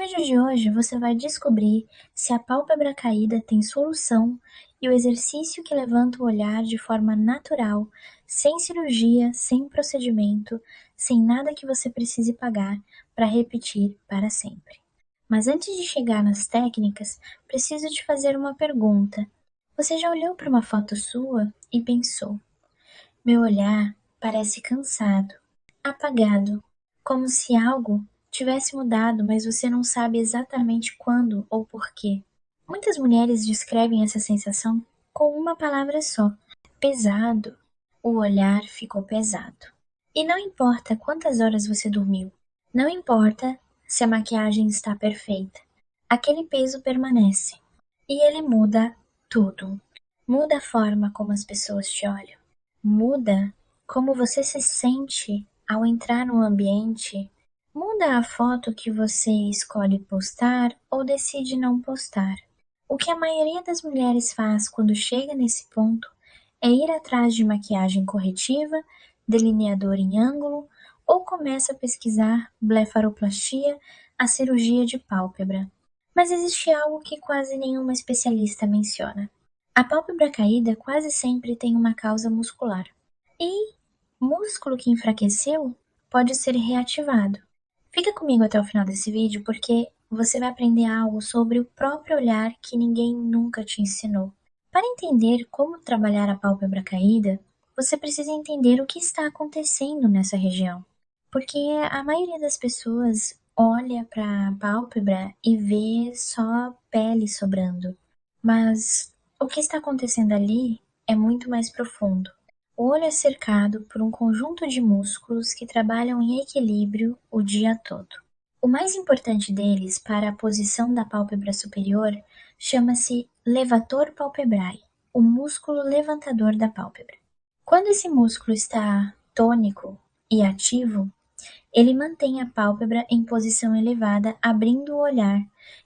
vídeo de hoje você vai descobrir se a pálpebra caída tem solução e o exercício que levanta o olhar de forma natural, sem cirurgia, sem procedimento, sem nada que você precise pagar para repetir para sempre. Mas antes de chegar nas técnicas, preciso te fazer uma pergunta. Você já olhou para uma foto sua e pensou: meu olhar parece cansado, apagado, como se algo tivesse mudado, mas você não sabe exatamente quando ou porquê. Muitas mulheres descrevem essa sensação com uma palavra só: pesado. O olhar ficou pesado. E não importa quantas horas você dormiu, não importa se a maquiagem está perfeita, aquele peso permanece. E ele muda tudo. Muda a forma como as pessoas te olham. Muda como você se sente ao entrar no ambiente. Muda a foto que você escolhe postar ou decide não postar. O que a maioria das mulheres faz quando chega nesse ponto é ir atrás de maquiagem corretiva, delineador em ângulo ou começa a pesquisar blefaroplastia, a cirurgia de pálpebra. Mas existe algo que quase nenhuma especialista menciona. A pálpebra caída quase sempre tem uma causa muscular. E músculo que enfraqueceu pode ser reativado. Fica comigo até o final desse vídeo porque você vai aprender algo sobre o próprio olhar que ninguém nunca te ensinou. Para entender como trabalhar a pálpebra caída, você precisa entender o que está acontecendo nessa região. Porque a maioria das pessoas olha para a pálpebra e vê só pele sobrando. Mas o que está acontecendo ali é muito mais profundo. O olho é cercado por um conjunto de músculos que trabalham em equilíbrio o dia todo. O mais importante deles para a posição da pálpebra superior chama-se levator palpebrae, o músculo levantador da pálpebra. Quando esse músculo está tônico e ativo, ele mantém a pálpebra em posição elevada, abrindo o olhar,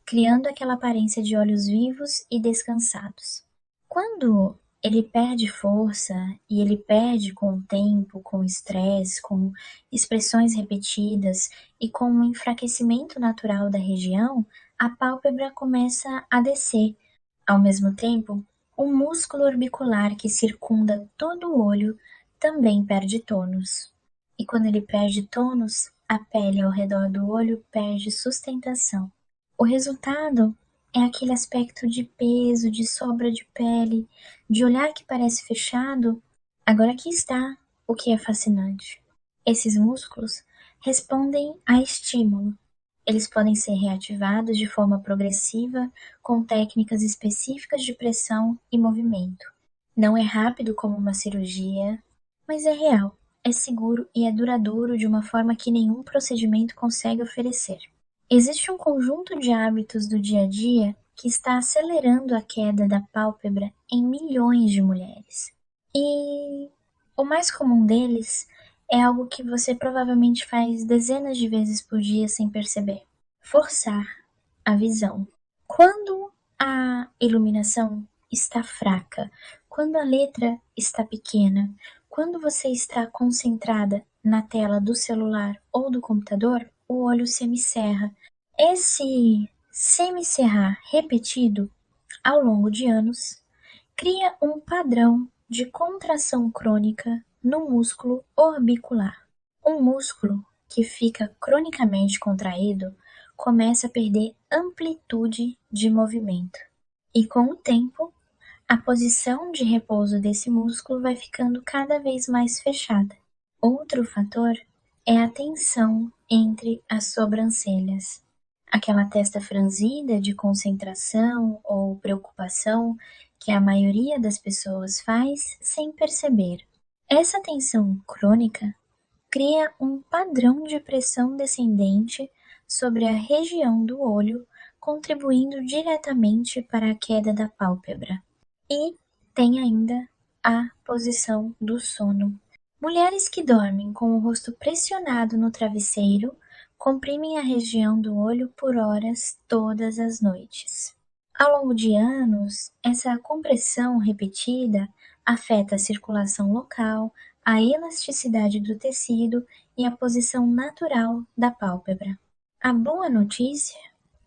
criando aquela aparência de olhos vivos e descansados. Quando ele perde força e ele perde com o tempo, com o estresse, com expressões repetidas e com o enfraquecimento natural da região, a pálpebra começa a descer. Ao mesmo tempo, o músculo orbicular que circunda todo o olho também perde tônus. E quando ele perde tônus, a pele ao redor do olho perde sustentação. O resultado é aquele aspecto de peso, de sobra de pele, de olhar que parece fechado. Agora aqui está o que é fascinante. Esses músculos respondem a estímulo. Eles podem ser reativados de forma progressiva com técnicas específicas de pressão e movimento. Não é rápido como uma cirurgia, mas é real, é seguro e é duradouro de uma forma que nenhum procedimento consegue oferecer. Existe um conjunto de hábitos do dia a dia que está acelerando a queda da pálpebra em milhões de mulheres. E o mais comum deles é algo que você provavelmente faz dezenas de vezes por dia sem perceber: forçar a visão. Quando a iluminação está fraca, quando a letra está pequena, quando você está concentrada na tela do celular ou do computador, o olho semicerra. Esse semicerrar repetido ao longo de anos cria um padrão de contração crônica no músculo orbicular. Um músculo que fica cronicamente contraído começa a perder amplitude de movimento. E com o tempo, a posição de repouso desse músculo vai ficando cada vez mais fechada. Outro fator é a tensão entre as sobrancelhas. Aquela testa franzida de concentração ou preocupação que a maioria das pessoas faz sem perceber. Essa tensão crônica cria um padrão de pressão descendente sobre a região do olho, contribuindo diretamente para a queda da pálpebra. E tem ainda a posição do sono. Mulheres que dormem com o rosto pressionado no travesseiro comprimem a região do olho por horas todas as noites. Ao longo de anos, essa compressão repetida afeta a circulação local, a elasticidade do tecido e a posição natural da pálpebra. A boa notícia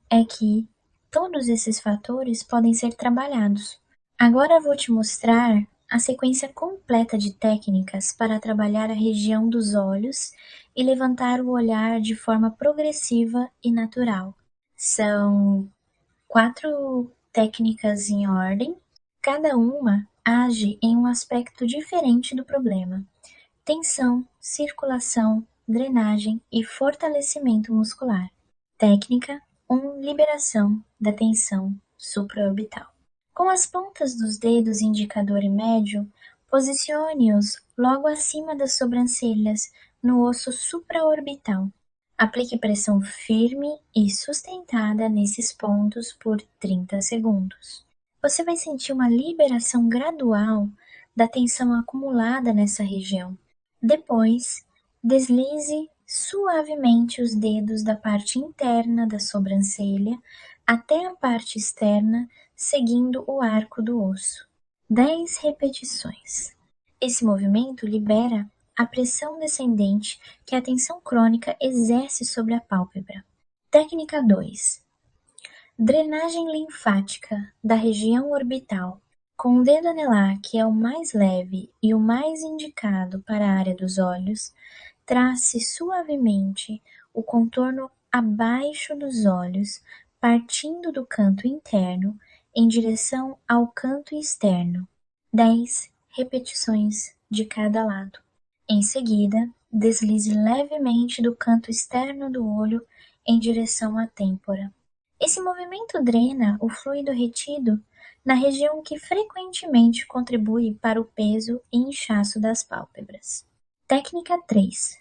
é que todos esses fatores podem ser trabalhados. Agora vou te mostrar a sequência completa de técnicas para trabalhar a região dos olhos e levantar o olhar de forma progressiva e natural. São 4 técnicas em ordem, cada uma age em um aspecto diferente do problema: tensão, circulação, drenagem e fortalecimento muscular. Técnica 1: liberação da tensão supraorbital. Com as pontas dos dedos indicador e médio, posicione-os logo acima das sobrancelhas, no osso supraorbital. Aplique pressão firme e sustentada nesses pontos por 30 segundos. Você vai sentir uma liberação gradual da tensão acumulada nessa região. Depois, deslize suavemente os dedos da parte interna da sobrancelha até a parte externa, seguindo o arco do osso. 10 repetições. Esse movimento libera a pressão descendente que a tensão crônica exerce sobre a pálpebra. Técnica 2: drenagem linfática da região orbital. Com o dedo anelar, que é o mais leve e o mais indicado para a área dos olhos, trace suavemente o contorno abaixo dos olhos, partindo do canto interno em direção ao canto externo. 10 repetições de cada lado. Em seguida, deslize levemente do canto externo do olho em direção à têmpora. Esse movimento drena o fluido retido na região que frequentemente contribui para o peso e inchaço das pálpebras. Técnica 3: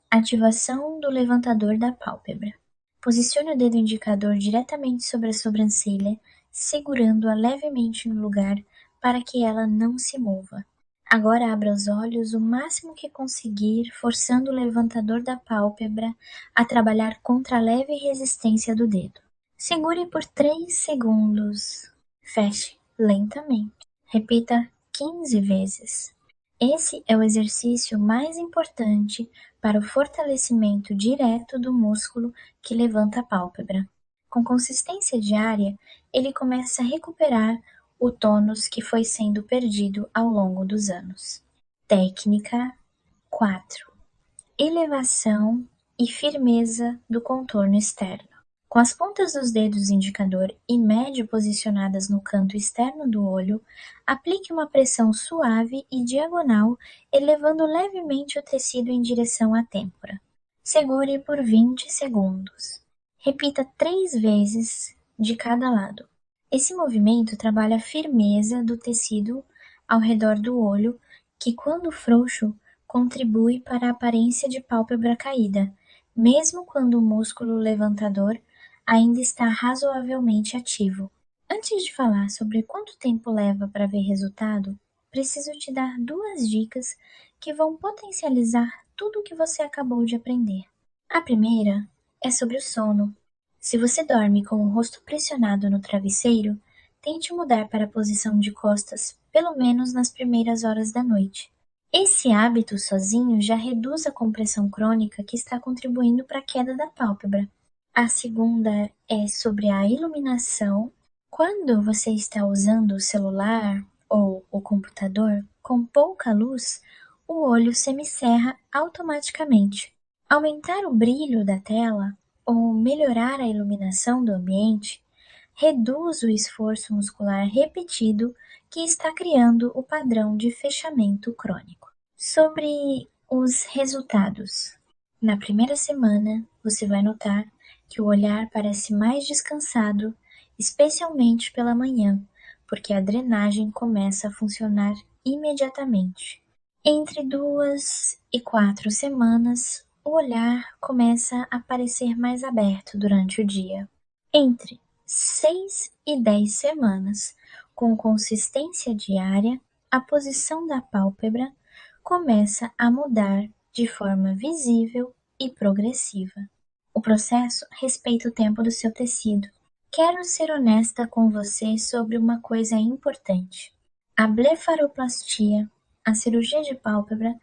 ativação do levantador da pálpebra. Posicione o dedo indicador diretamente sobre a sobrancelha, segurando-a levemente no lugar para que ela não se mova. Agora abra os olhos o máximo que conseguir, forçando o levantador da pálpebra a trabalhar contra a leve resistência do dedo. Segure por 3 segundos. Feche lentamente. Repita 15 vezes. Esse é o exercício mais importante para o fortalecimento direto do músculo que levanta a pálpebra. Com consistência diária, ele começa a recuperar o tônus que foi sendo perdido ao longo dos anos. Técnica 4: elevação e firmeza do contorno externo. Com as pontas dos dedos indicador e médio posicionadas no canto externo do olho, aplique uma pressão suave e diagonal, elevando levemente o tecido em direção à têmpora. Segure por 20 segundos. Repita 3 vezes de cada lado. Esse movimento trabalha a firmeza do tecido ao redor do olho, que, quando frouxo, contribui para a aparência de pálpebra caída, mesmo quando o músculo levantador ainda está razoavelmente ativo. Antes de falar sobre quanto tempo leva para ver resultado, preciso te dar 2 dicas que vão potencializar tudo o que você acabou de aprender. A primeira é sobre o sono. Se você dorme com o rosto pressionado no travesseiro, tente mudar para a posição de costas pelo menos nas primeiras horas da noite. Esse hábito sozinho já reduz a compressão crônica que está contribuindo para a queda da pálpebra. A segunda é sobre a iluminação. Quando você está usando o celular ou o computador com pouca luz, o olho semicerra automaticamente. Aumentar o brilho da tela ou melhorar a iluminação do ambiente reduz o esforço muscular repetido que está criando o padrão de fechamento crônico. Sobre os resultados. Na primeira semana, você vai notar que o olhar parece mais descansado, especialmente pela manhã, porque a drenagem começa a funcionar imediatamente. Entre 2 e 4 semanas, o olhar começa a parecer mais aberto durante o dia. Entre 6 e 10 semanas, com consistência diária, a posição da pálpebra começa a mudar de forma visível e progressiva. O processo respeita o tempo do seu tecido. Quero ser honesta com você sobre uma coisa importante. A blefaroplastia, a cirurgia de pálpebra,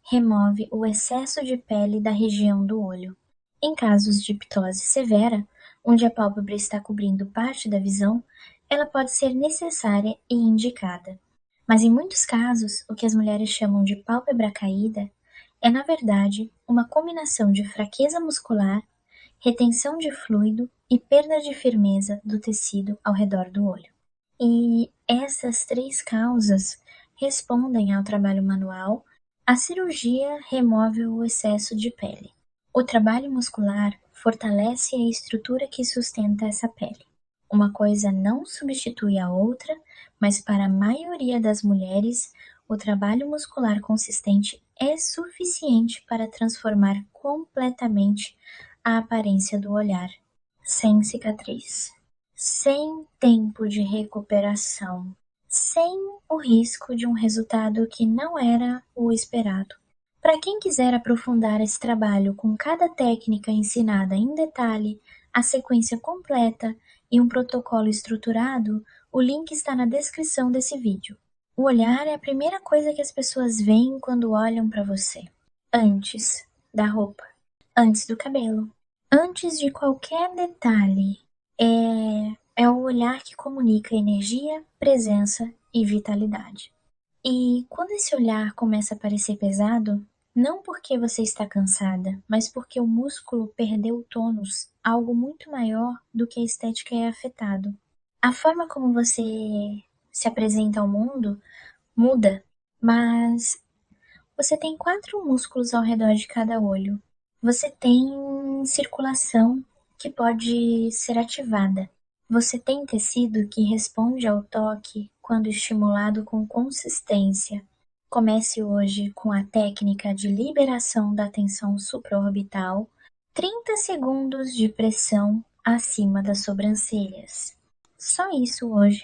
remove o excesso de pele da região do olho. Em casos de ptose severa, onde a pálpebra está cobrindo parte da visão, ela pode ser necessária e indicada. Mas em muitos casos, o que as mulheres chamam de pálpebra caída é, na verdade, uma combinação de fraqueza muscular, retenção de fluido e perda de firmeza do tecido ao redor do olho. E essas três causas respondem ao trabalho manual. A cirurgia remove o excesso de pele. O trabalho muscular fortalece a estrutura que sustenta essa pele. Uma coisa não substitui a outra, mas para a maioria das mulheres, o trabalho muscular consistente é suficiente para transformar completamente a aparência do olhar, sem cicatriz, sem tempo de recuperação, sem o risco de um resultado que não era o esperado. Para quem quiser aprofundar esse trabalho com cada técnica ensinada em detalhe, a sequência completa e um protocolo estruturado, o link está na descrição desse vídeo. O olhar é a primeira coisa que as pessoas veem quando olham para você. Antes da roupa, antes do cabelo, antes de qualquer detalhe. É o olhar que comunica energia, presença e vitalidade. E quando esse olhar começa a parecer pesado, não porque você está cansada, mas porque o músculo perdeu o tônus, algo muito maior do que a estética é afetado. A forma como você se apresenta ao mundo muda, mas você tem 4 músculos ao redor de cada olho. Você tem circulação que pode ser ativada. Você tem tecido que responde ao toque quando estimulado com consistência. Comece hoje com a técnica de liberação da tensão supraorbital, 30 segundos de pressão acima das sobrancelhas. Só isso hoje.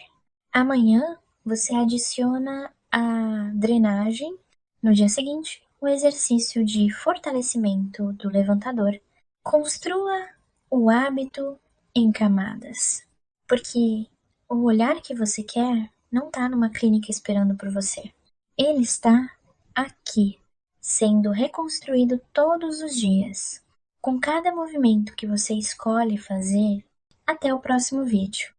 Amanhã você adiciona a drenagem. No dia seguinte, o exercício de fortalecimento do levantador. Construa o hábito em camadas, porque o olhar que você quer não está numa clínica esperando por você. Ele está aqui, sendo reconstruído todos os dias, com cada movimento que você escolhe fazer. Até o próximo vídeo.